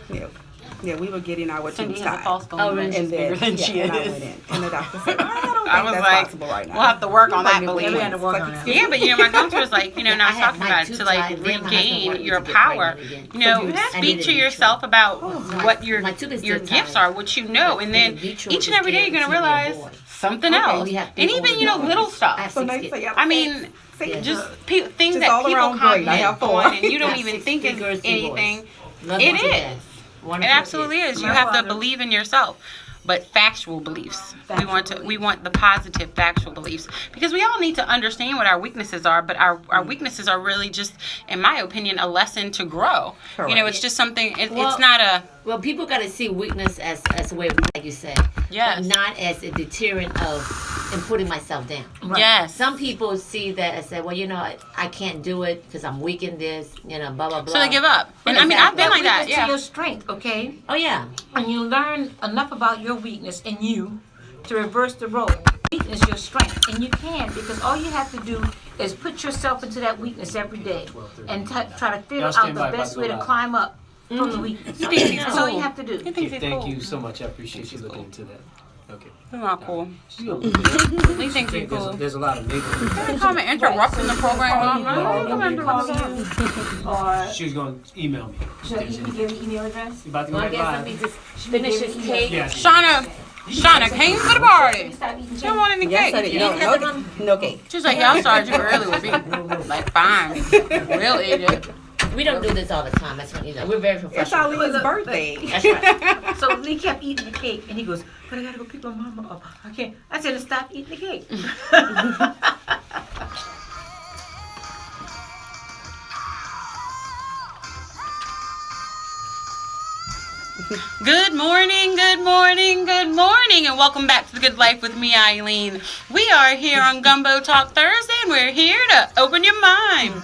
Yeah, we were getting our Cindy tubes has a tied. false belief. Oh, really? She's bigger than she and I is. went in. And the doctor said, I don't think I was that's like, possible right now. we'll have to work on that Pregnant with belief. We had to twins. work It's on like, that. Yeah, but my counselor was like, I now had talking my about it, tubes to like tied, then my husband regain wanted me your to get power. pregnant again. Speak needed to a yourself about my- what your my tube is your still gifts tied. are, what you know, and then in vitro each and is every day you're gonna guaranteed to be a realize boy. something Okay, else, we have and three even older little daughters. stuff. I have So 6 nice kids. to y'all. I mean, See, just things Just that all people around great. I comment have 4. on, and you don't I have even 6 think is girls, 3 boys. anything. Love It them to is. death. It Wonderful absolutely kids. is. You have to believe in yourself. But factual beliefs. We want the positive factual beliefs. Because we all need to understand what our weaknesses are, but our weaknesses are really just, in my opinion, a lesson to grow. Correct. You know, it's just something, it's Well, not a, Well, people got to see weakness as a way of, like you said, Yes. but not as a deterrent of in putting myself down. yes. Some people see that and say, well, I can't do it because I'm weak in this, blah, blah, blah. So they give up. And I mean, I've been like that, Weakness to yeah. your strength, okay? Oh, yeah. And you learn enough about your weakness and you to reverse the role. Weakness your strength, and you can, because all you have to do is put yourself into that weakness every day and try to figure out the best way to climb up from the weakness. That's all you have to do. Thank you so much. I appreciate you looking into that. Okay. That's not cool. You gonna look it up. He thinks he's cool. There's a lot of makeup. Come and interrupting the program. Or She's gonna email me. should you give me email address? You about to go Well, I back guess let live? me just finish this cake. Yeah. Shauna came for the party. She don't want any Yes, I cake. did. No cake. She's like, y'all started too early with me. Like, fine. We'll eat it. We don't do this all the time. That's what you know. We're very It's professional. Eileen's birthday. That's right. So Lee kept eating the cake, and he goes, "But I gotta go pick my mama up. I can't." I said, "Stop eating the cake." Good morning, good morning, good morning, and welcome back to The Good Life with me, Eileen. We are here on Gumbo Talk Thursday, and we're here to open your mind.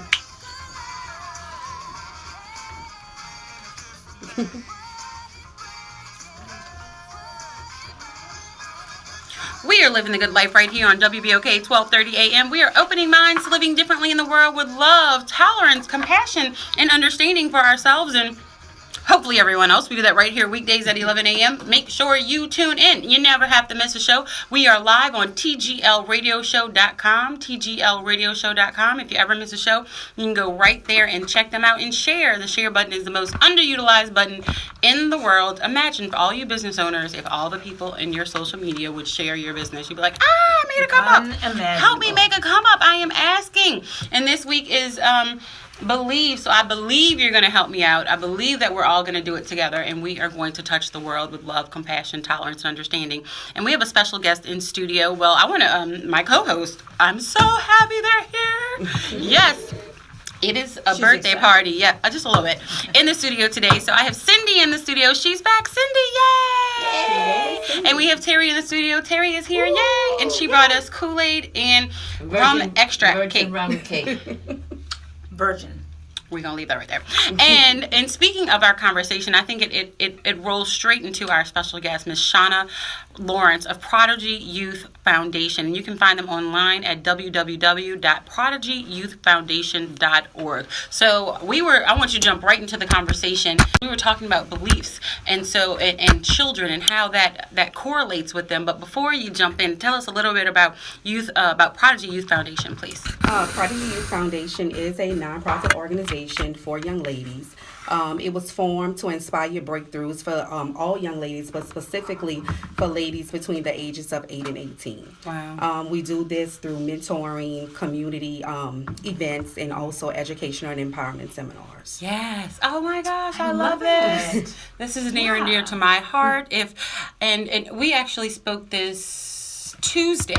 We are living the good life right here on WBOK 1230 AM. We are opening minds to living differently in the world with love, tolerance, compassion, and understanding for ourselves and hopefully everyone else. We do that right here weekdays at 11 a.m. Make sure you tune in. You never have to miss a show. We are live on tglradioshow.com, tglradioshow.com. If you ever miss a show, you can go right there and check them out and share. The share button is the most underutilized button in the world. Imagine for all you business owners, if all the people in your social media would share your business. You'd be like, I made a come up. Help me make a come up. I am asking. And this week is believe. So I believe you're going to help me out. I believe that we're all going to do it together, and we are going to touch the world with love, compassion, tolerance, and understanding. And we have a special guest in studio. Well, I want to, my co-host, I'm so happy they're here. Yes. It is a birthday party. Yeah, just a little bit. In the studio today. So I have Cindy in the studio. She's back. Cindy, yay! And we have Terry in the studio. Terry is here, yay! And she brought us Kool-Aid and rum extract cake. Rum cake. Virgin. We're going to leave that right there. And speaking of our conversation, I think it rolls straight into our special guest, Ms. Shauna Lawrence of Prodigy Youth Foundation. And you can find them online at www.prodigyyouthfoundation.org. So I want you to jump right into the conversation. We were talking about beliefs and children and how that correlates with them. But before you jump in, tell us a little bit about Prodigy Youth Foundation, please. Prodigy Youth Foundation is a nonprofit organization for young ladies. It was formed to inspire breakthroughs for all young ladies, but specifically for ladies between the ages of 8 and 18. Wow. We do this through mentoring, community events, and also educational and empowerment seminars. Yes. Oh my gosh, I love this. This is near and dear to my heart. And we actually spoke this Tuesday.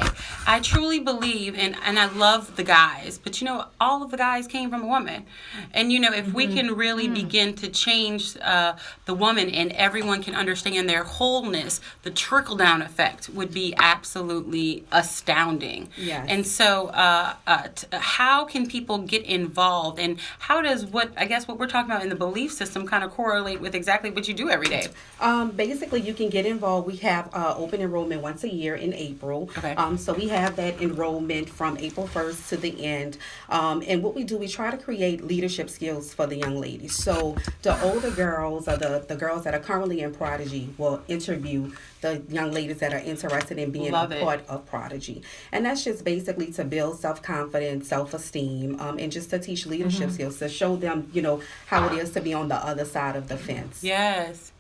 I truly believe, and I love the guys, but all of the guys came from a woman. And if we can really begin to change the woman and everyone can understand their wholeness, the trickle down effect would be absolutely astounding. Yes. And so how can people get involved, and how does what we're talking about in the belief system kind of correlate with exactly what you do every day? Basically, you can get involved. We have open enrollment once a year in April. Okay. So we have that enrollment from April 1st to the end. And what we do, we try to create leadership skills for the young ladies. So the older girls, or the girls that are currently in Prodigy, will interview the young ladies that are interested in being part of Prodigy. And that's just basically to build self-confidence, self-esteem, and just to teach leadership skills, to show them, how it is to be on the other side of the fence. Yes.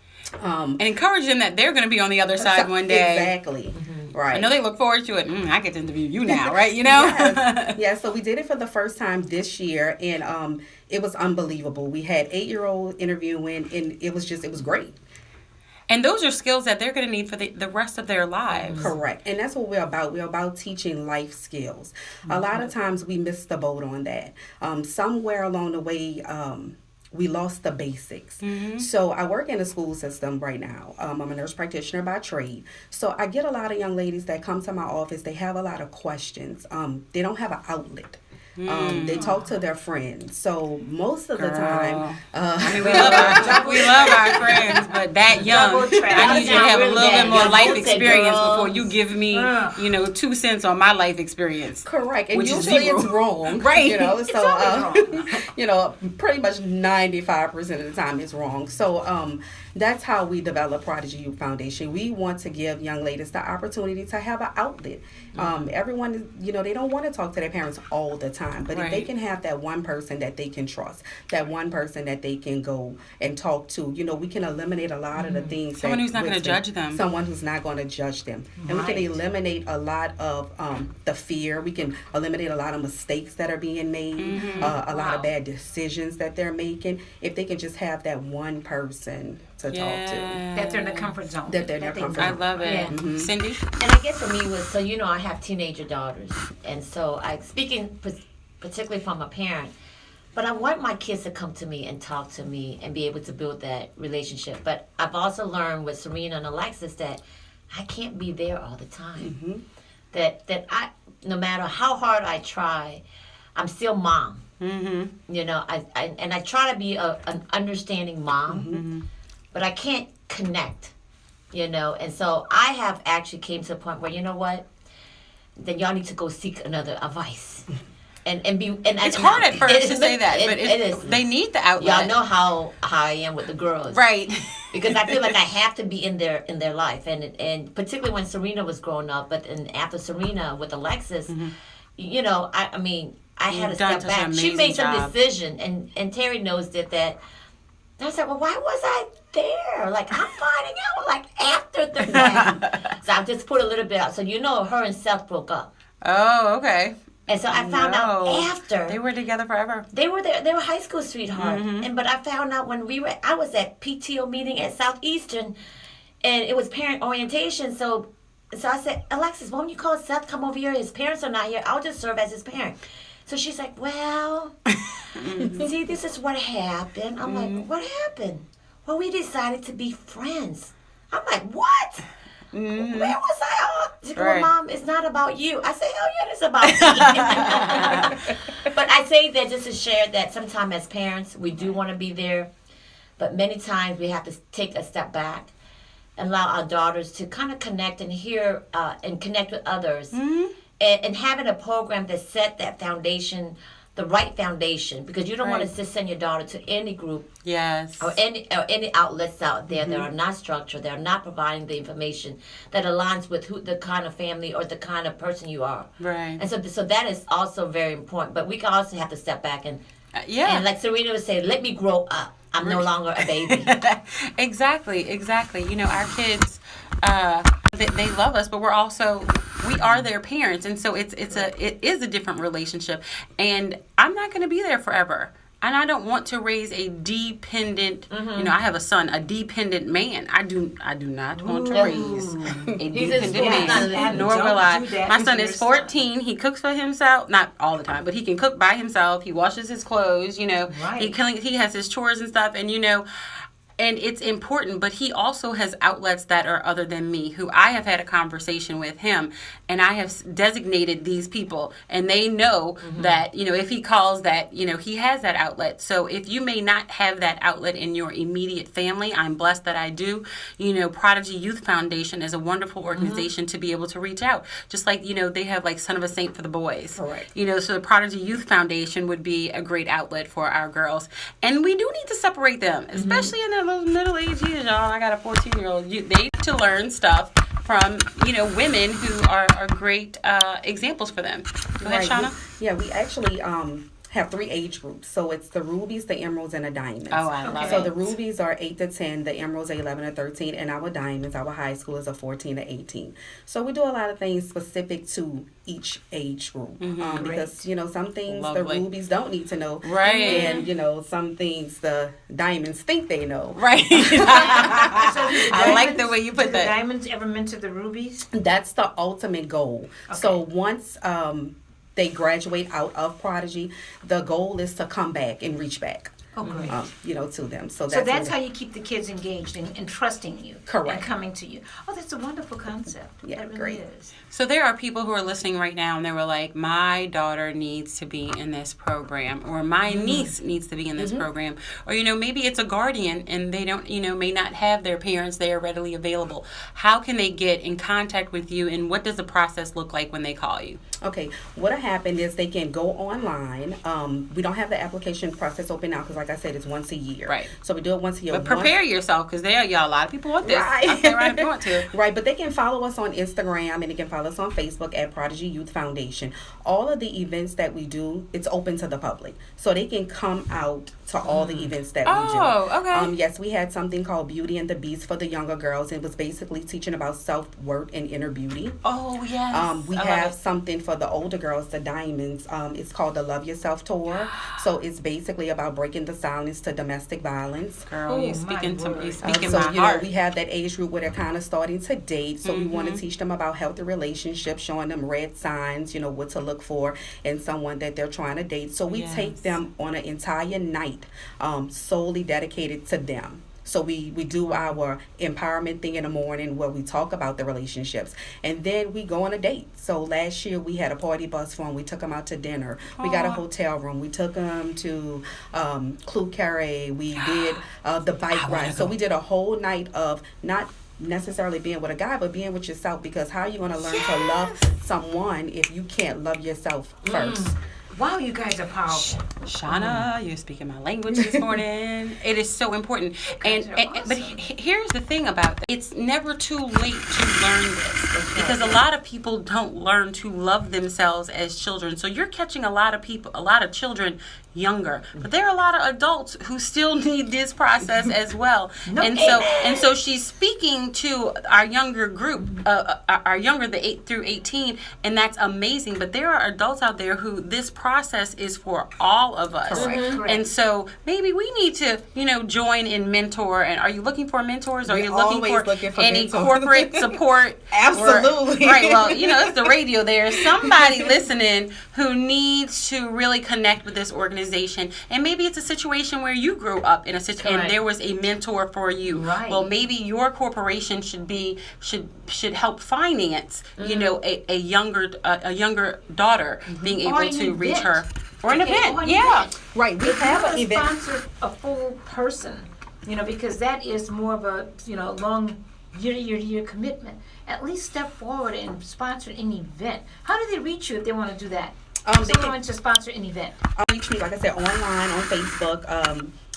And encourage them that they're going to be on the other side one day. Exactly. Right. I know they look forward to it. I get to interview you now, right? Yes. Yeah, so we did it for the first time this year, and it was unbelievable. We had 8-year-old interviewing, and it was great. And those are skills that they're going to need for the rest of their lives. Correct. And that's what we're about. We're about teaching life skills. A lot of times we miss the boat on that. Somewhere along the way, we lost the basics. So I work in the school system right now. I'm a nurse practitioner by trade. So I get a lot of young ladies that come to my office. They have a lot of questions. They don't have an outlet. They talk to their friends. So most of the time, I mean, we love our friends, but that young, I need you to have a little bit more life experience before you give me, 2 cents on my life experience. Correct, and which usually is it's wrong, right? So pretty much 95% of the time it's wrong. So that's how we develop Prodigy Youth Foundation. We want to give young ladies the opportunity to have an outlet. Everyone is, they don't want to talk to their parents all the time, but if they can have that one person that they can trust, that one person that they can go and talk to, we can eliminate a lot of the things. Someone who's not going to judge them. Someone who's not going to judge them. And we can eliminate a lot of the fear. We can eliminate a lot of mistakes that are being made, a lot of bad decisions that they're making, if they can just have that one person to talk to. That they're in the comfort zone. That they're in their comfort zone. I love it. Yeah. Mm-hmm. Cindy? And I guess for me was, so I have teenager daughters. And so speaking particularly from a parent, but I want my kids to come to me and talk to me and be able to build that relationship. But I've also learned with Serena and Alexis that I can't be there all the time. That I, no matter how hard I try, I'm still mom. I try to be an understanding mom, but I can't connect. And so I have actually came to a point where, what, then y'all need to go seek another advice. And it's hard at first to say that, but it is. They need the outlet. Y'all know how I am with the girls, right? Because I feel like I have to be in their life, and particularly when Serena was growing up, but after Serena with Alexis, I mean, I had to step back. She made some decision, and Terry knows that. I was like, well, why was I there? Like, I'm finding out like after the fact. So I just put a little bit out. So her and Seth broke up. Oh, okay. And so I found out after. They were together forever. They were there. They were high school sweethearts. But I found out when I was at PTO meeting at Southeastern, and it was parent orientation. So I said, Alexis, why don't you call Seth come over here? His parents are not here. I'll just serve as his parent. So she's like, well, see, this is what happened. I'm like, what happened? Well, we decided to be friends. I'm like, what? Where was I? She goes, Mom, it's not about you. I say, hell yeah, it's about me. But I say that just to share that sometimes as parents, we do want to be there. But many times we have to take a step back and allow our daughters to kind of connect and hear and connect with others. And having a program that set that foundation, the right foundation, because you don't want to just send your daughter to any group, or any outlets out there that are not structured, that are not providing the information that aligns with the kind of family or the kind of person you are. Right. And so that is also very important. But we can also have to step back and like Serena would say, let me grow up. I'm no longer a baby. Exactly. Our kids, they love us, but we are their parents, and so it is a different relationship. And I'm not going to be there forever, and I don't want to raise a dependent. I have a son, a dependent man. I do not want to raise a dependent man. Nor will I. My son is 14. He cooks for himself, not all the time, but he can cook by himself. He washes his clothes. He has his chores and stuff, and And it's important, but he also has outlets that are other than me, who I have had a conversation with him, and I have designated these people, and they know that, if he calls that, he has that outlet. So if you may not have that outlet in your immediate family, I'm blessed that I do. Prodigy Youth Foundation is a wonderful organization to be able to reach out. Just like, they have like Son of a Saint for the boys. Correct. So the Prodigy Youth Foundation would be a great outlet for our girls. And we do need to separate them, especially in those middle-aged years, y'all. I got a 14-year-old. They need to learn stuff from, women who are great examples for them. Go ahead, Shauna. We actually have 3 age groups. So it's the rubies, the emeralds, and the diamonds. Oh, I love it. So the rubies are 8 to 10, the emeralds are 11 to 13, and our diamonds, our high schoolers are 14 to 18. So we do a lot of things specific to each age group. Because, some things the rubies don't need to know. Right. And, some things the diamonds think they know. Right. I like the way you put that. The diamonds ever mentor the rubies? That's the ultimate goal. Okay. So once they graduate out of Prodigy, the goal is to come back and reach back. great. To them. So that's how you keep the kids engaged and trusting you. Correct. And coming to you. Oh, that's a wonderful concept. Yeah, that really great. is. So there are people who are listening right now and they were like, my daughter needs to be in this program, or my niece needs to be in this program, or, maybe it's a guardian and they don't, may not have their parents there readily available. How can they get in contact with you, and what does the process look like when they call you? Okay, what'll happen is they can go online. We don't have the application process open now because, like I said, it's once a year. Right. So we do it once a year. But prepare yourself, because a lot of people want this. Right. Okay, right, if you want to. Right, but they can follow us on Instagram and they can follow us on Facebook at Prodigy Youth Foundation. All of the events that we do, it's open to the public. So they can come out to all the events that we do. Oh, okay. Yes, we had something called Beauty and the Beast for the younger girls. It was basically teaching about self-worth and inner beauty. Oh, yes. We have something for the older girls, the Diamonds. It's called the Love Yourself Tour. So it's basically about breaking the silence to domestic violence. Girl, you speaking So, my heart. We have that age group where they're kind of starting to date. So we want to teach them about healthy relationships, showing them red signs, what to look for in someone that they're trying to date. So we take them on an entire night solely dedicated to them. So we do our empowerment thing in the morning where we talk about the relationships. And then we go on a date. So last year we had a party bus for them. We took them out to dinner. We got a hotel room. We took them to Clou Carre. We did the bike ride. So we did a whole night of not necessarily being with a guy, but being with yourself, because how are you going to learn to love someone if you can't love yourself first? Wow, you guys are powerful. Shauna, you're speaking my language this morning. It is so important. But here's the thing about that. It's never too late to learn this, because a lot of people don't learn to love themselves as children. So you're catching a lot of children younger, but there are a lot of adults who still need this process as well. And so she's speaking to our younger group, our younger, the 8 through 18, and that's amazing. But there are adults out there who this process is for all of us. Correct. And so maybe we need to, join in mentor. And are you looking for mentors? Are you looking for any corporate support? Absolutely. Right. Well, it's the radio. There's somebody listening who needs to really connect with this organization. And maybe it's a situation where you grew up in a situation and there was a mentor for you. Right. Well, maybe your corporation should help finance, a younger daughter being able to reach her. Or an event, yeah. Right, we have an event. Sponsor a full person, because that is more of a, long year commitment. At least step forward and sponsor an event. How do they reach you if they want to do that? Someone wants to sponsor an event. Reach me, like I said, online, on Facebook,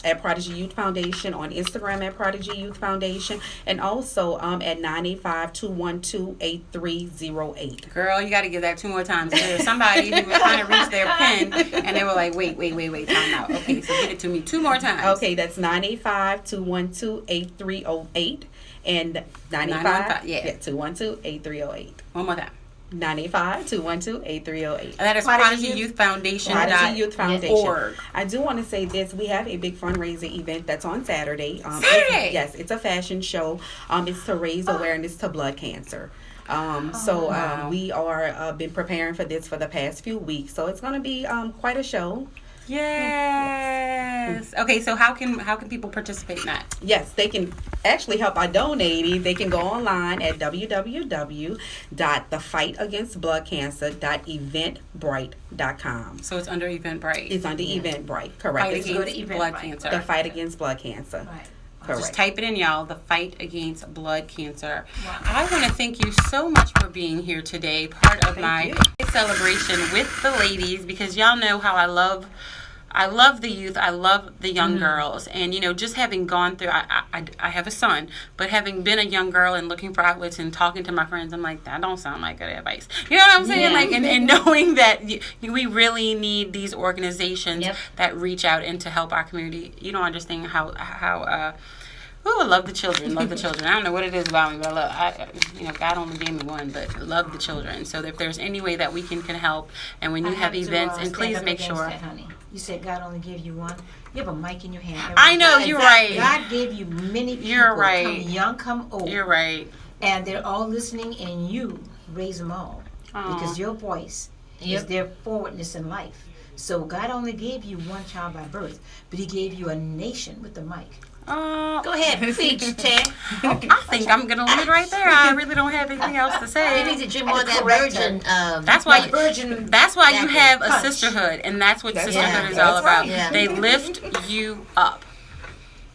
at Prodigy Youth Foundation, on Instagram at Prodigy Youth Foundation, and also at 985-212-8308. Girl, you got to give that 2 more times. There's somebody who was trying to reach their pen, and they were like, wait, time out. Okay, so get it to me 2 more times. Okay, that's 985-212-8308, and 212-8308. One more time. 985-212-8308. That is Prodigy Youth Foundation. Prodigy Youth Foundation. .org. I do want to say this. We have a big fundraiser event that's on Saturday. Saturday? Yes, it's a fashion show. It's to raise awareness to blood cancer. We are been preparing for this for the past few weeks. So it's going to be quite a show. Yes. Okay, so how can people participate in that? Yes, they can actually help by donating. They can go online at www.thefightagainstbloodcancer.eventbrite.com. So it's under Eventbrite. It's under Eventbrite, correct. Fight against blood cancer. The fight against blood cancer. Right. Correct. Just type it in, y'all. The fight against blood cancer. Wow. I want to thank you so much for being here today. Part of my celebration with the ladies, because y'all know how I love the youth. I love the young girls. And, just having gone through, I have a son, but having been a young girl and looking for outlets and talking to my friends, I'm like, that don't sound like good advice. You know what I'm saying? Like, and knowing that we really need these organizations that reach out and to help our community. You don't understand how I love the children. I don't know what it is about me, but God only gave me one, but love the children. So if there's any way that we can help, and when you have events, and please make sure. That, honey. You said God only gave you one. You have a mic in your hand. I know, you're right. God gave you many people. You're right. Come young, come old. You're right. And they're all listening, and you raise them all. Because your voice is their forwardness in life. So God only gave you one child by birth, but He gave you a nation with the mic. Go ahead, preach, Ted. I think I'm gonna leave it right there. I really don't have anything else to say. You need to drink more of that virgin. That's why. Virgin. That's why you have a punch. sisterhood, and that's what sisterhood is all about. Yeah. They lift you up.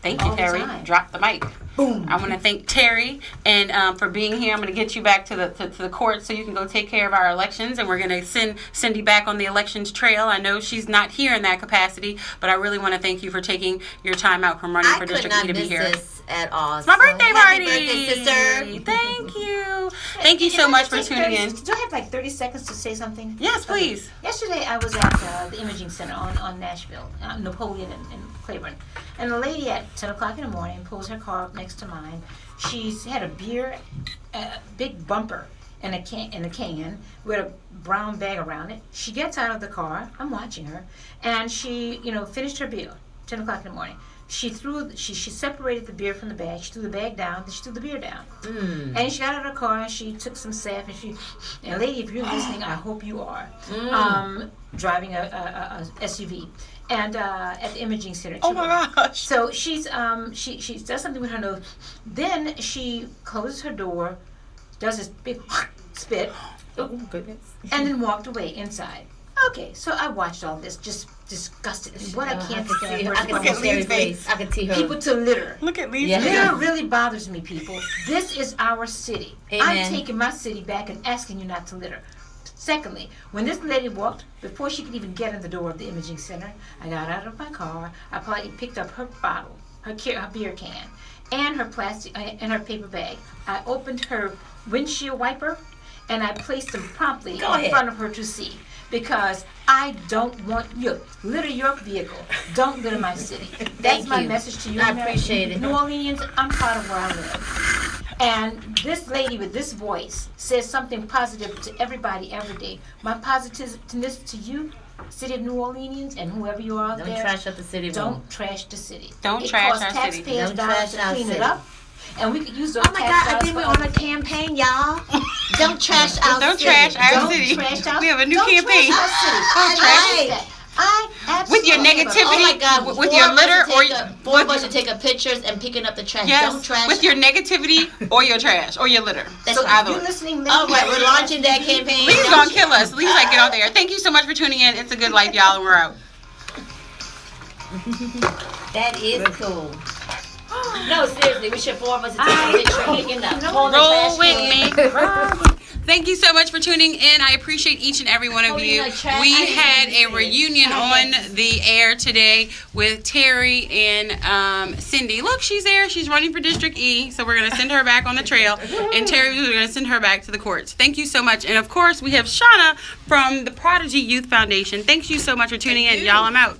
Thank you, All the Terry. time. Drop the mic. Boom. I want to thank Terry and for being here. I'm going to get you back to the court so you can go take care of our elections, and we're going to send Cindy back on the elections trail. I know she's not here in that capacity, but I really want to thank you for taking your time out from running for District E to be here. This at all. It's my birthday party. Happy birthday, sister. Thank you. Thank you so much for tuning in. Do I have like 30 seconds to say something? Yes, please. Okay. Yesterday I was at the Imaging Center on Nashville, Napoleon and Claiborne. And a lady at 10 o'clock in the morning pulls her car up next to mine. She's had a beer, big bumper and a can with a brown bag around it. She gets out of the car. I'm watching her. And she, finished her beer, 10 o'clock in the morning. She separated the beer from the bag. She threw the bag down, then she threw the beer down. And she got out of her car and she took some sap and lady, if you're listening, I hope you are, driving a SUV. And at the Imaging Center. Oh my gosh! So she does something with her nose. Then she closes her door, does this big spit, Oh goodness! and then walked away inside. Okay, so I watched all this, just disgusted. And what I can't stand. I can see her face. I can see her. People to litter. Look at Lisa. Yeah. Litter really bothers me, people. This is our city. Amen. I'm taking my city back and asking you not to litter. Secondly, when this lady walked, before she could even get in the door of the Imaging Center, I got out of my car. I politely picked up her bottle, her beer can, and her plastic and her paper bag. I opened her windshield wiper, and I placed them promptly in front of her to see. Because I don't want you litter your vehicle. Don't litter my city. That's my message to you. I appreciate it. New Orleans, I'm proud of where I live. And this lady with this voice says something positive to everybody every day. My positiveness to you, City of New Orleans, and whoever you are out there. Don't trash up the city. Don't trash the city. Don't trash our city. It costs taxpayers Don't dollars trash to our clean city. it up. And we could use those Oh my God! I think we're on a campaign, y'all. Don't trash our Don't city. trash our Don't city. trash our We have a new Don't campaign. trash our city. Don't trash that. I absolutely With your negativity. Oh my God! With your litter or four of us should take a pictures and picking up the trash. yes, Don't trash. with your negativity or your trash or your litter. That's So right. either You way. listening, lady? All right, we're launching that campaign. Lee's gonna kill us. Lee's like, get out there. Thank you so much for tuning in. It's a good life, y'all, and we're out. That is cool. No, seriously, we should four of us take a picture picking up. Hold the Roll trash with can. me. Thank you so much for tuning in. I appreciate each and every one of Holding you. a trash- We I didn't had even see a it. reunion on the air today with Terry and Cindy. Look, she's there. She's running for District E, so we're going to send her back on the trail. And Terry, we're going to send her back to the courts. Thank you so much. And, of course, we have Shauna from the Prodigy Youth Foundation. Thank you so much for tuning in. Y'all, I'm out.